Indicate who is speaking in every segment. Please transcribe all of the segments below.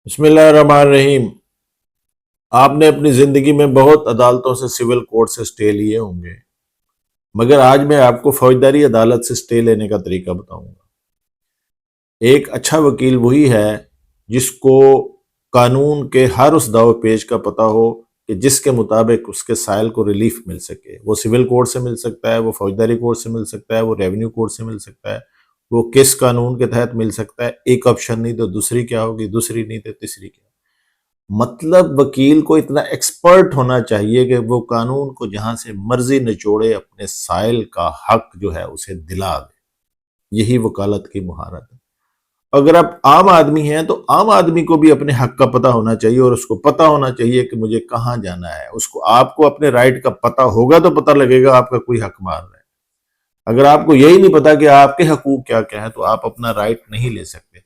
Speaker 1: بسم اللہ الرحمن الرحیم۔ آپ نے اپنی زندگی میں بہت عدالتوں سے سول کورٹ سے سٹے لیے ہوں گے، مگر آج میں آپ کو فوجداری عدالت سے سٹے لینے کا طریقہ بتاؤں گا۔ ایک اچھا وکیل وہی ہے جس کو قانون کے ہر اس دعو پیچ کا پتہ ہو کہ جس کے مطابق اس کے سائل کو ریلیف مل سکے۔ وہ سول کورٹ سے مل سکتا ہے، وہ فوجداری کورٹ سے مل سکتا ہے، وہ ریونیو کورٹ سے مل سکتا ہے، وہ کس قانون کے تحت مل سکتا ہے۔ ایک آپشن نہیں تو دوسری کیا ہوگی، دوسری نہیں تو تیسری کیا۔ مطلب وکیل کو اتنا ایکسپرٹ ہونا چاہیے کہ وہ قانون کو جہاں سے مرضی نچوڑے اپنے سائل کا حق جو ہے اسے دلا دے۔ یہی وکالت کی مہارت ہے۔ اگر آپ عام آدمی ہیں تو عام آدمی کو بھی اپنے حق کا پتہ ہونا چاہیے، اور اس کو پتہ ہونا چاہیے کہ مجھے کہاں جانا ہے۔ آپ کو اپنے رائٹ کا پتہ ہوگا تو پتہ لگے گا آپ کا کوئی حق مار رہا ہے۔ اگر آپ کو یہی نہیں پتا کہ آپ کے حقوق کیا کیا ہے تو آپ اپنا رائٹ نہیں لے سکتے۔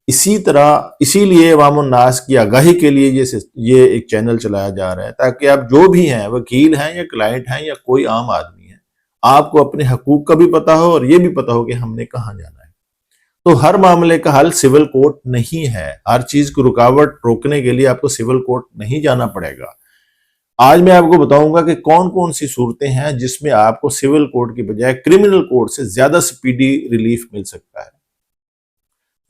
Speaker 1: اسی لیے عوام الناس کی آگاہی کے لیے یہ ایک چینل چلایا جا رہا ہے، تاکہ آپ جو بھی ہیں، وکیل ہیں یا کلائنٹ ہیں یا کوئی عام آدمی ہے، آپ کو اپنے حقوق کا بھی پتہ ہو اور یہ بھی پتہ ہو کہ ہم نے کہاں جانا ہے۔ تو ہر معاملے کا حل سول کورٹ نہیں ہے۔ ہر چیز کو رکاوٹ روکنے کے لیے آپ کو سول کورٹ نہیں جانا پڑے گا۔ آج میں آپ کو بتاؤں گا کہ کون کون سی صورتیں ہیں جس میں آپ کو سول کورٹ کی بجائے کرمنل کورٹ سے زیادہ سپیڈی ریلیف مل سکتا ہے۔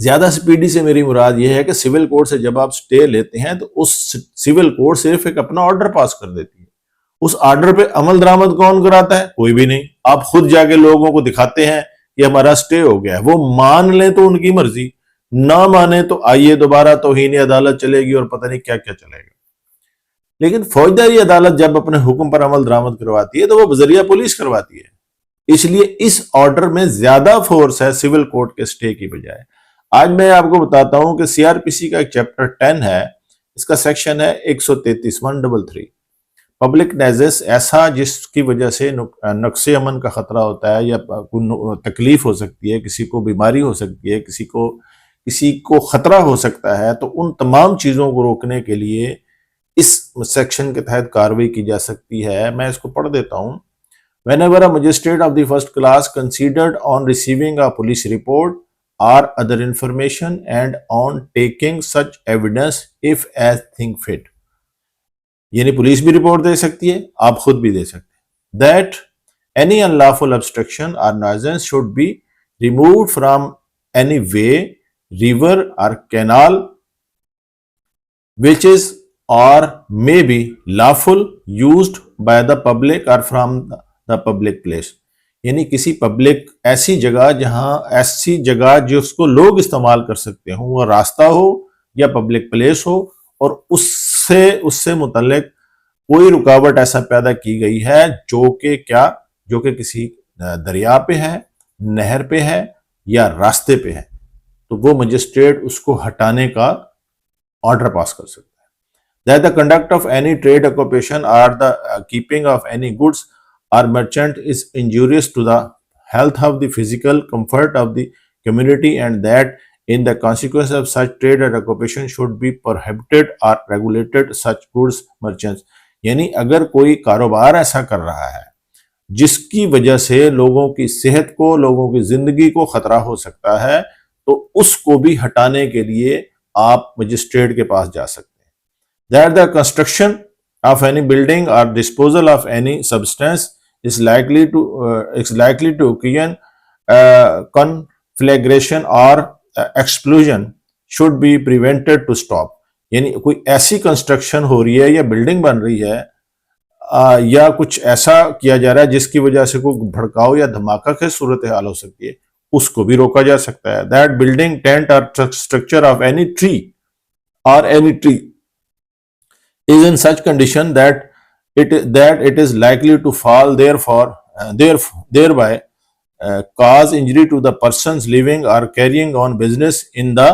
Speaker 1: زیادہ سپیڈی سے میری مراد یہ ہے کہ سول کورٹ سے جب آپ سٹے لیتے ہیں تو اس سول کورٹ صرف ایک اپنا آرڈر پاس کر دیتی ہے۔ اس آرڈر پہ عمل درآمد کون کراتا ہے؟ کوئی بھی نہیں۔ آپ خود جا کے لوگوں کو دکھاتے ہیں کہ ہمارا سٹے ہو گیا ہے۔ وہ مان لیں تو ان کی مرضی، نہ مانے تو آئیے دوبارہ توہین عدالت چلے گی اور پتہ نہیں کیا کیا چلے گا۔ لیکن فوجداری عدالت جب اپنے حکم پر عمل درآمد کرواتی ہے تو وہ بذریعہ پولیس کرواتی ہے۔ اس لیے اس آرڈر میں زیادہ فورس ہے سول کورٹ کے سٹے کی بجائے۔ آج میں آپ کو بتاتا ہوں کہ سی آر پی سی کا ایک چیپٹر 10 ہے، اس کا سیکشن ہے 133 پبلک نیزس، ایسا جس کی وجہ سے نقص امن کا خطرہ ہوتا ہے یا تکلیف ہو سکتی ہے، کسی کو بیماری ہو سکتی ہے، کسی کو خطرہ ہو سکتا ہے، تو ان تمام چیزوں کو روکنے کے لیے اس سیکشن کے تحت کارروائی کی جا سکتی ہے۔ میں اس کو پڑھ دیتا ہوں۔ Whenever a magistrate of the first class considered on receiving a police report or other information and on taking such evidence if as think fit، یعنی پولیس بھی رپورٹ دے سکتی ہے، آپ خود بھی دے سکتے ہیں۔ That any unlawful obstruction or nuisance should be removed from any way, river or canal which is or may be lawful used by the public or from the public place، یعنی کسی public ایسی جگہ جس کو لوگ استعمال کر سکتے ہوں، وہ راستہ ہو یا پبلک پلیس ہو، اور اس سے متعلق کوئی رکاوٹ ایسا پیدا کی گئی ہے جو کہ کسی دریا پہ ہے، نہر پہ ہے یا راستے پہ ہے، تو وہ مجسٹریٹ اس کو ہٹانے کا آرڈر پاس کر سکتا ہے۔ That the conduct of any trade occupation or the keeping of any goods or merchant is injurious to the health of the physical comfort of the community, and that in the consequence of such trade or occupation should be prohibited or regulated such goods merchants، یعنی اگر کوئی کاروبار ایسا کر رہا ہے جس کی وجہ سے لوگوں کی صحت کو، لوگوں کی زندگی کو خطرہ ہو سکتا ہے، تو اس کو بھی ہٹانے کے لیے آپ مجسٹریٹ کے پاس جا سکتے ہیں۔ That the construction of any building or disposal of any substance is likely to occasion conflagration or explosion should be prevented to stop، یعنی کوئی ایسی کنسٹرکشن ہو رہی ہے یا بلڈنگ بن رہی ہے یا کچھ ایسا کیا جا رہا ہے جس کی وجہ سے کوئی بھڑکاؤ یا دھماکہ کی صورتحال ہو سکتی ہے، اس کو بھی روکا جا سکتا ہے۔ That building, tent or structure of any tree is in such condition that it is likely to fall thereby cause injury to the persons living or carrying on business in the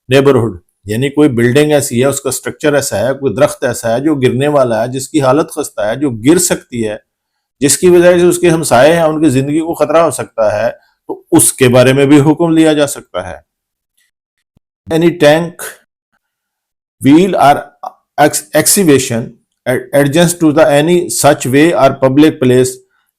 Speaker 1: neighborhood، یعنی کوئی building ایسی ہے، اس کا structure ایسا ہے، کوئی درخت ایسا ہے جو گرنے والا ہے، جس کی حالت خستہ ہے، جو گر سکتی ہے، جس کی وجہ سے اس کے ہمسائے ہیں، ان کی زندگی کو خطرہ ہو سکتا ہے، تو اس کے بارے میں بھی حکم لیا جا سکتا ہے۔ Any tank, wheel or excavation adjacent to the any such way or public place،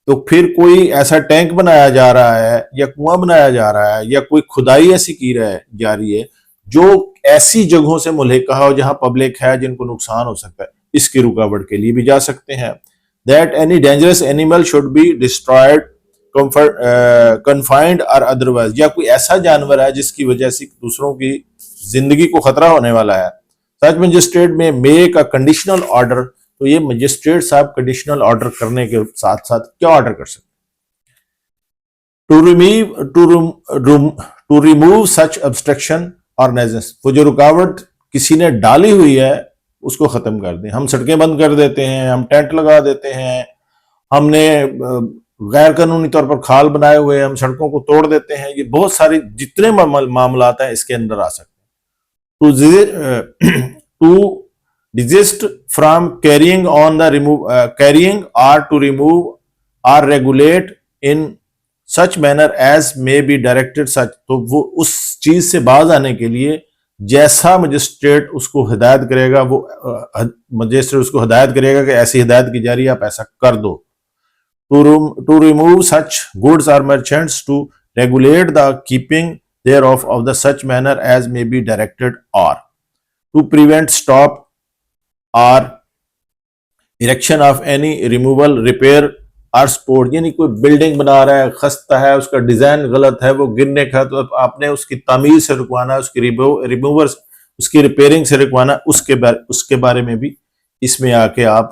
Speaker 1: تو پھر کوئی ایسا ٹینک بنایا جا رہا ہے یا کنواں بنایا جا رہا ہے یا کوئی کھدائی ایسی کی جا رہی ہے جو ایسی جگہوں سے ملحقہ ہو جہاں پبلک ہے جن کو نقصان ہو سکتا ہے، اس کی رکاوٹ کے لیے بھی جا سکتے ہیں. That any dangerous animal should be destroyed, confined or otherwise. یا کوئی ایسا جانور ہے جس کی وجہ سے دوسروں کی زندگی کو خطرہ ہونے والا ہے. Such magistrate may make a conditional order. تو یہ مجسٹریٹ صاحب کنڈیشنل آرڈر کرنے کے ساتھ ساتھ کیا آرڈر کر سکتے ہیں؟ to remove such obstruction or nuisance. وہ جو رکاوٹ کسی نے ڈالی ہوئی ہے اس کو ختم کر دیں. ہم سڑکیں بند کر دیتے ہیں، ہم ٹینٹ لگا دیتے ہیں، ہم نے غیر قانونی طور پر کھال بنائے ہوئے، ہم سڑکوں کو توڑ دیتے ہیں. یہ بہت ساری جتنے معاملات ہیں اس کے اندر آ سکتے ہیں. to desist from carrying or to remove or regulate in such manner as may be directed such. تو وہ اس چیز سے باز آنے کے لیے جیسا مجسٹریٹ اس کو ہدایت کرے گا، وہ مجسٹریٹ اس کو ہدایت کرے گا کہ ایسی ہدایت کی جا رہی ہے، آپ ایسا کر دو. to remove such goods or merchants, to regulate the keeping thereof of the such manner as may be directed, or to prevent, stop or erection of any removal, repair or support. یعنی کوئی building بنا رہا ہے، خستہ ہے، اس کا design غلط ہے، وہ گرنے کا، تو آپ نے اس کی تعمیر سے رکوانا، اس کی ریموور، اس کی ریپیئرنگ سے رکوانا، اس کے بارے میں بھی اس میں آ کے آپ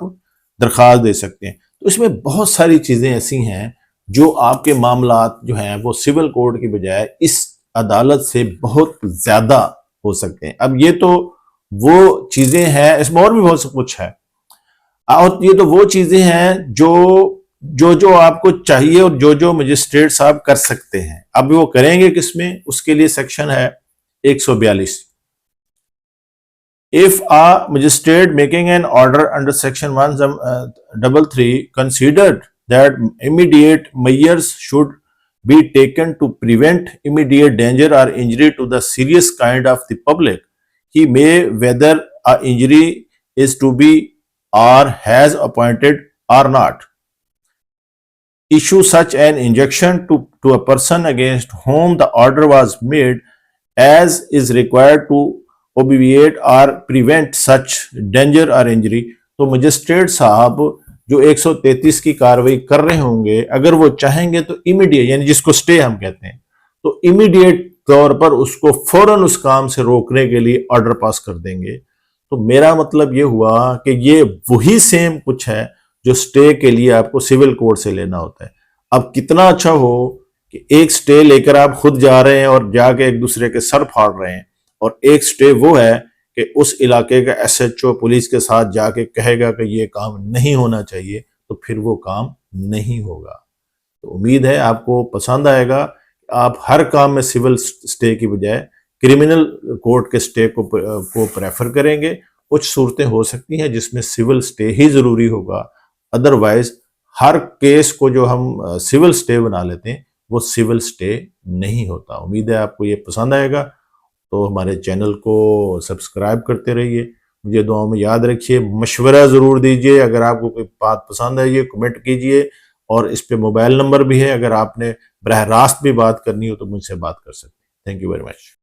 Speaker 1: درخواست دے سکتے ہیں. تو اس میں بہت ساری چیزیں ایسی ہیں جو آپ کے معاملات جو ہیں وہ سول کوڈ کی بجائے اس عدالت سے بہت زیادہ ہو سکتے ہیں. اب یہ تو وہ چیزیں ہیں، اس میں اور بھی بہت کچھ ہے، اور یہ تو وہ چیزیں ہیں جو آپ کو چاہیے اور جو مجسٹریٹ صاحب کر سکتے ہیں. اب وہ کریں گے کس میں؟ اس کے لیے سیکشن ہے 142. If a magistrate making an order under section 133 considered that immediate measures should be taken to prevent immediate danger or injury to the serious kind of the public, he may, whether a injury is to be or has appointed or not, issue such an injunction to a person against whom the order was made as is required to obviate or prevent such danger or injury. تو magistrate صاحب جو 133 کی کاروائی کر رہے ہوں گے، اگر وہ چاہیں گے تو امیڈیٹ، یعنی جس کو سٹے ہم کہتے ہیں، تو امیڈیٹ طور پر اس کو فوراً اس کام سے روکنے کے لیے آرڈر پاس کر دیں گے. تو میرا مطلب یہ ہوا کہ یہ وہی سیم کچھ ہے جو سٹے کے لیے آپ کو سول کوڈ سے لینا ہوتا ہے. اب کتنا اچھا ہو کہ ایک سٹے لے کر آپ خود جا رہے ہیں اور جا کے ایک دوسرے کے سر پھاڑ رہے ہیں، اور ایک سٹے وہ ہے کہ اس علاقے کا ایس ایچ او پولیس کے ساتھ جا کے کہے گا کہ یہ کام نہیں ہونا چاہیے، تو پھر وہ کام نہیں ہوگا. تو امید ہے آپ کو پسند آئے گا. آپ ہر کام میں سول سٹے کی بجائے کرمنل کورٹ کے سٹے کو پریفر کریں گے. کچھ صورتیں ہو سکتی ہیں جس میں سول سٹے ہی ضروری ہوگا، ادروائز ہر کیس کو جو ہم سول سٹے بنا لیتے ہیں وہ سول سٹے نہیں ہوتا. امید ہے آپ کو یہ پسند آئے گا. تو ہمارے چینل کو سبسکرائب کرتے رہیے. مجھے دعاؤں میں یاد رکھیے. مشورہ ضرور دیجیے. اگر آپ کو کوئی بات پسند ہے یہ کمنٹ کیجیے، اور اس پہ موبائل نمبر بھی ہے، اگر آپ نے براہ راست بھی بات کرنی ہو تو مجھ سے بات کر سکتے ہیں. Thank you very much.